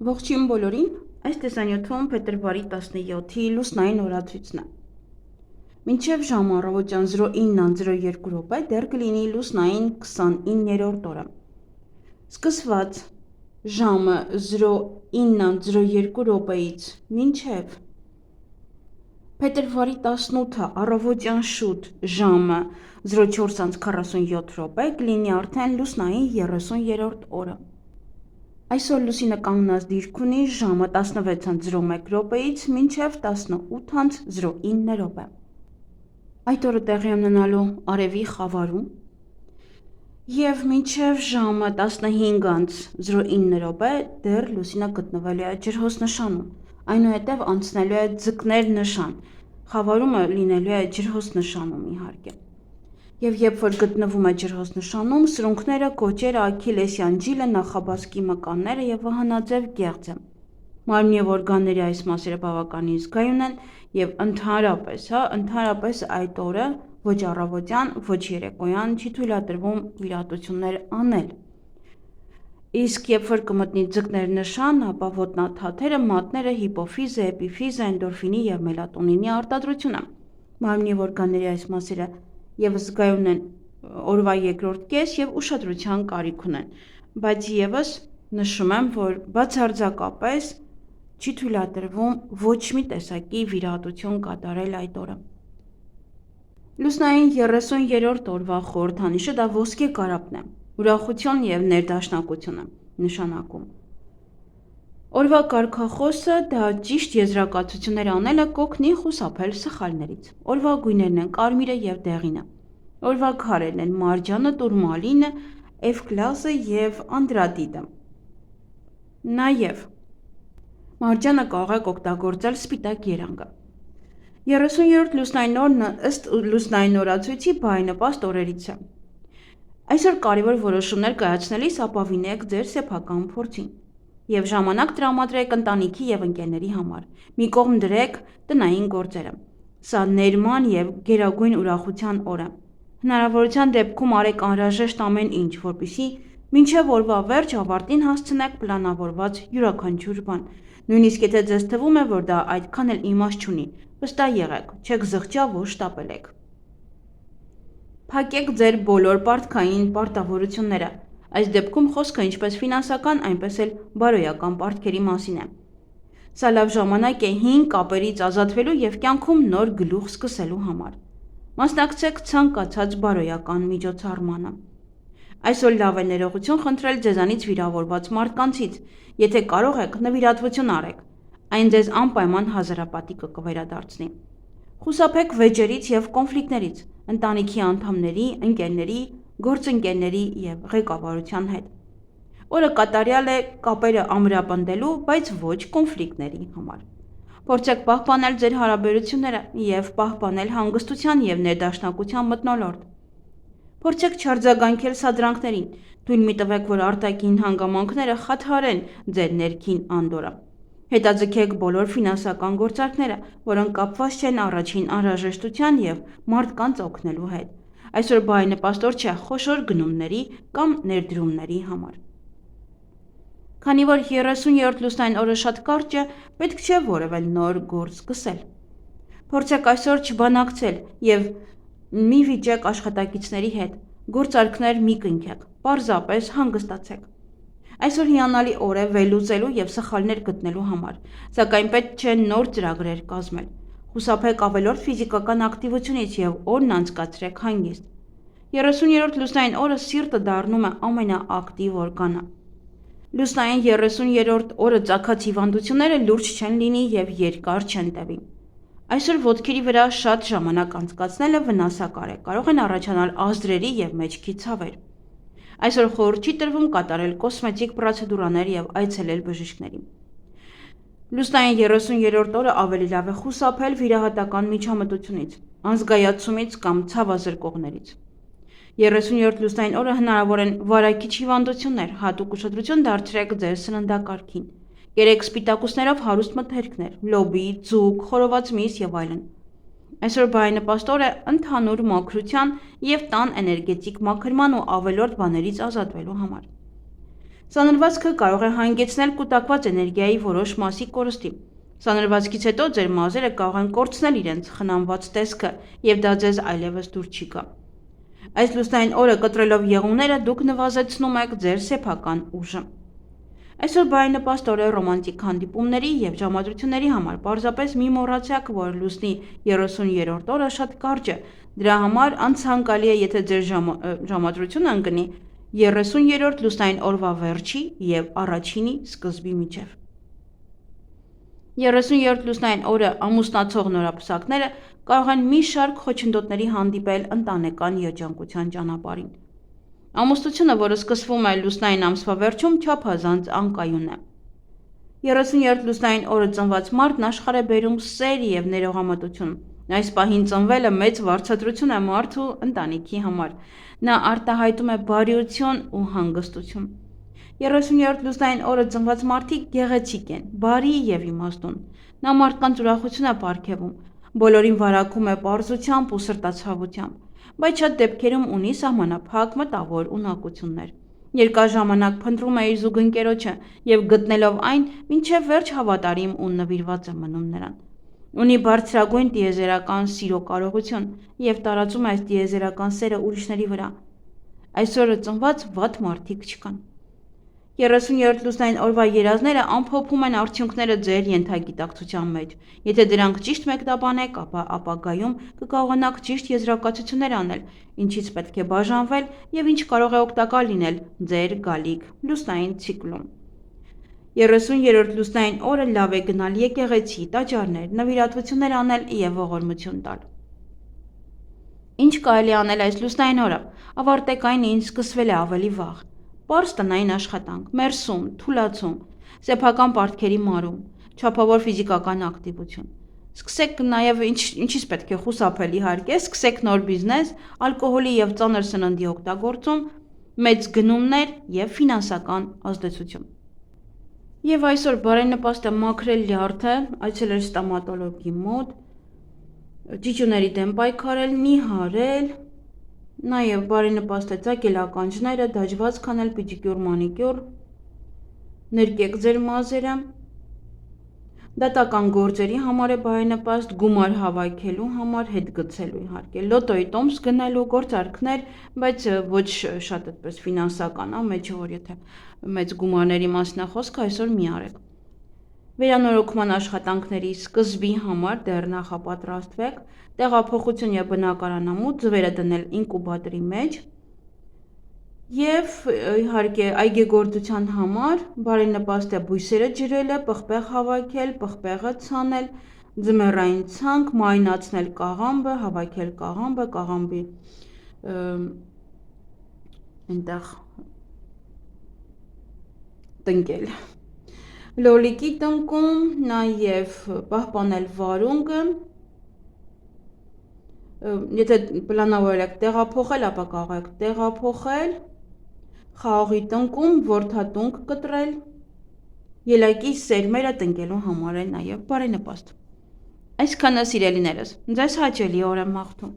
Ողջույն բոլորին, այս տեսանյութում փետրվարի 17-ի լուսնային օրացույցն է։ Մինչև ժամը առավոտյան 09:02 դեռ կլինի լուսնային 29-րդ օրը։ Սկսված ժամը 09:02-ից մինչև փետրվարի 18-ը առավոտյան շուտ ժամը 04:47 կլինի արդեն լուսնային 30-րդ օրը։ Այսօր լուսինը կանգնած դիրք ունի ժամը 16:01-ից մինչև 18:09 Այդ օրը տեղի ունենալու արևի խավարում և մինչև ժամը 15:09 դեռ լուսինը գտնվելու է ջրհոսնշանում, այնուհետև անցնելու է ձկներ նշան, խավարումը լինելու է ջրհոսնշանում իհարկե։ Եվ երբ որ գտնվում է ջրհոսնշանում, սրունքները, կոճերը, աքիլեսյան ջիլը, նախաբազկի մկանները և վահանաձև գեղձը։ Մարմնի և օրգանների այս մասերը բավականին զգայուն են և ընդհանրապես այդ օրը ոչ առավոտյան, ոչ երեկոյան չի թույլատրվում վիրահատություններ անել։ Իսկ երբ որ կմտնի ձկներ նշան, ապա ոտնաթաթերը, մատները, հիպոֆիզը, էպիֆիզը, էնդորֆինի և մելատոնինի արտադրությունը։ Մարմնի և օրգանների այս մասերը ևս զգայուն են օրվա երկրորդ կես և ուշադրության կարիք ունեն, բայց ևս նշում եմ, որ բացարձակապես չի թույլատրվում ոչ մի տեսակի վիրահատություն կատարել այդ օրը։ Լուսնային 30-րդ օրվա խորհրդանիշը դա ոսկե կարապն է, ուրախություն և ներդաշնակություն է նշանակում։ Օրվա կարգախոսը դա ճիշտ եզրակացություններ անելը կօգնի խուսափել սխալներից։ Օրվա գույներն են կարմիրը և դեղինը։ Օրվա քարերն են մարջանը, տուրմալինը, էվկլազը և անդրադիտը։ Նաև մարջանը կարող եք օգտագործել սպիտակ երանգը։ 30-րդ լուսնային օրն ըստ լուսնային օրացույցի բարենպաստ օրերից է։ Այսօր կարևոր որոշումներ կայացնելիս ապավինեք ձեր սեփական փորձին և ժամանակ տրամադրեք ընտանիքի և ընկերների համար։ Մի կողմ դրեք տնային գործերը։ Սա ներման և գերագույն ուրախության օր է։ Հնարավորության դեպքում արեք անհրաժեշտ ամեն ինչ, որպեսզի մինչև օրվա վերջ ավարտին հասցնեք պլանավորված յուրաքանչյուր բան։ Նույնիսկ եթե ձեզ թվում է, որ դա այդքան էլ իմաստ չունի, վստահ եղեք, չեք զղջա, որ շտապել եք։ Փակեք ձեր բոլոր պարտքային պարտավորությունները։ Այս դեպքում խոսքը ինչպես ֆինանսական, այնպես էլ բարոյական պարտքերի մասին է։ Սա լավ ժամանակ է հին կապերից ազատվելու և կյանքում նոր գլուխ սկսելու համար։ Մասնակցեք ցանկացած բարոյական միջոցառմանը։ Այսօր լավ է ներողություն խնդրել ձեզանից վիրավորված մարդկանցից։ Եթե կարող եք, նվիրատվություն արեք։ Այն ձեզ անպայման հազարապատիկը կվերադարձնի։ Խուսափեք վեճերից և կոնֆլիկտներից ընտանիքի անդամների, ընկերների, գործընկերների և ղեկավարության հետ։ Օրը կատարյալ է կապերը ամրապնդելու, բայց ոչ կոնֆլիկտների համար։ Փորձեք պահպանել ձեր հարաբերությունները և պահպանել հանգստության և ներդաշնակության մթնոլորտ։ Փորձեք չարձագանքել սադրանքներին, թույլ մի տվեք, որ արտաքին հանգամանքները խաթարեն ձեր ներքին անդորրը։ Հետաձգեք բոլոր ֆինանսական գործարքները, որոնք կապված չեն առաջին անհրաժեշտության և մարդկանց օգնելու հետ։ Այսօր բարենպաստ օր չէ խոշոր գնումների կամ ներդրումների համար։ Քանի որ 30-րդ լուսնային օրը շատ կարճ է, պետք չէ որևէ նոր գործ սկսել։ Փորձեք այսօր չբանակցել և մի վիճեք աշխատակիցների հետ, գործարքներ մի կնքեք, պարզապես հանգստացեք։ Այսօր հիանալի օր է վերլուծելու և սխալներ գտնելու համար, սակայն պետք չէ նոր ծրագրեր կազմել։ Խուսափեք ավելորդ ֆիզիկական ակտիվությունից և օրն անցկացրեք հանգիստ։ 30-րդ լուսնային օրը սիրտը դառնում է ամենաակտիվ օրգանը։ Լուսնային 30-րդ օրը ծագած հիվանդությունները լուրջ չեն լինի և երկար չեն տևի։ Այսօր ոտքերի վրա շատ ժամանակ անցկացնելը վնասակար է, կարող են առաջանալ ազդրերի և մեջքի ցավեր։ Այսօր խորհուրդ չի տրվում կատարել կոսմետիկ պրոցեդուրաներ և այցելել բժիշկների։ Լուսնային 30-րդ օրը ավելի լավ է խուսափել վիրահատական միջամտությունից, անզգայացումից կամ ցավազրկողներից։ 30-րդ լուսնային օրը հնարավոր են վարակիչ հիվանդություններ, հատուկ ուշադրություն դարձրեք ձեր սննդակարգին։ Կերեք սպիտակուցներով հարուստ մթերքներ, լոբի, ձուկ, խորոված միս և այլն։ Այսօր բարենպաստ օր է ընդհանուր մաքրության և տան էներգետիկ մաքրման ու ավելորդ բաներից ազատվելու համար։ Սանրվածքը կարող է հանգեցնել կուտակված էներգիայի որոշ մասի կորստի։ Սանրվածքից հետո ձեր մազերը կարող են կորցնել իրենց խնամված տեսքը և դա ձեզ այլևս դուր չի գա։ Այս լուսնային օրը կտրելով եղունգները դուք նվազեցնում եք ձեր սեփական ուժը։ Այսօր բարենպաստ օր է ռոմանտիկ հանդիպումների և ժամադրությունների համար, պարզապես մի մոռացեք, որ լուսնի 30-րդ օրը շատ կարճ է, դրա համար անցանկալի է, եթե ձեր ժամադրությունը ընկնի 30-րդ լուսնային օրվա վերջի և առաջինի սկզբի միջև։ 30-րդ լուսնային օրը ամուսնացող նորապսակները կարող են մի շարք խոչընդոտների հանդիպել ընտանեկան երջանկության ճանապարհին։ Ամուսնությունը, որը սկսվում է լուսնային ամսվա վերջում, չափազանց անկայուն է։ 30-րդ լուսնային օրը ծնված մարդն աշխարհ է բերում սեր և ներողամտություն։ Այս պահին ծնվելը մեծ վարձատրություն է մարդու ընտանիքի համար։ Նա արտահայտում է բարիություն ու հանգստություն։ 30-րդ լուսնային օրը ծնված մարդիկ գեղեցիկ են, բարի և իմաստուն։ Նա մարդկանց ուրախություն է պարգևում, բոլորին վարակում է պարզությամբ ու սրտացավությամբ, բայց շատ դեպքերում ունի սահմանափակ մտավոր ունակություններ։ Երկար ժամանակ փնտրում է իր զուգընկերոջը և գտնելով այն, մինչև վերջ հավատարիմ ու նվիրված է մնում նրան։ Ունի բարձրագույն տիեզերական սիրո կարողություն և տարածում է այս տիեզերական սերը ուրիշների վրա։ Այսօրը ծնված վատ մարդիկ չկան։ 30-րդ լուսնային օրվա երազները ամփոփում են արդյունքները ձեր ենթագիտակցության մեջ։ Եթե դրանք ճիշտ մեկնաբանեք, ապա ապագայում կկարողանաք ճիշտ եզրակացություններ անել, ինչից պետք է բաժանվել և ինչ կարող է օգտակար լինել ձեր գալիք լուսնային ցիկլում։ 30-րդ լուսնային օրը լավ է գնալ եկեղեցի, տաճարներ, նվիրատվություններ անել և ողորմություն տալ։ Ինչ կարելի է անել այս լուսնային օրը։ Ավարտեք այն, ինչ սկսվել է ավելի վաղ։ Պարզ տնային աշխատանք, մերսում, թուլացում, սեփական պարտքերի մարում, չափավոր ֆիզիկական ակտիվություն։ Սկսեք նաև ինչից պետք է խուսափել, իհարկե, սկսեք նոր բիզնես, ալկոհոլի և ծանր սննդի օգտագործում, մեծ գնումներ և ֆինանսական ազդեցություն։ Եվ այսօր բարենպաստ է մաքրել լյարդը, այցելել ստոմատոլոգի մոտ, ճիճուների դեմ պայքարել, նիհարել, նաև բարենպաստ է ծակել ականջները, դաջված քանել, պիդիկյուր, մանիկյուր, նրկեք ձեր մազերը։ Դատական գործերի համար է բարենպաստ, գումար հավաքելու համար, հետ գցելու իհարկե, լոտոյի տոմս գնելու, գործարքներ, բայց ոչ շատ այդպես ֆինանսական, մեջ որ եթե մեծ գումարների մասին է խոսքը, այսօր մի արեք։ Վերանորոգման աշխատանքների սկզբի համար դեռ նախապատրաստվեք, տեղափոխություն և բնակարանամուտ, ձվերը դնել ինկուբատորի մեջ և իհարկե այգեգործության համար բարենպաստ է բույսերը ջրելը, պղպեղ հավաքել, պղպեղը ցանել, ձմեռային ցանք, մարինացնել կաղամբը, հավաքել կաղամբը, կաղամբի այնտեղ տնկել։ Լոլիկի տնկում, նաև պահպանել վարունգը, եթե պլանավորել եք տեղափոխել, ապա կարող եք տեղափոխել, խաղողի տնկում, որդատնկ կտրել, ելակի սերմերը տնկելու համար է նաև բարենպաստ։ Այսքանը սիրելիներս, ձեզ հաճելի օր եմ մաղթում։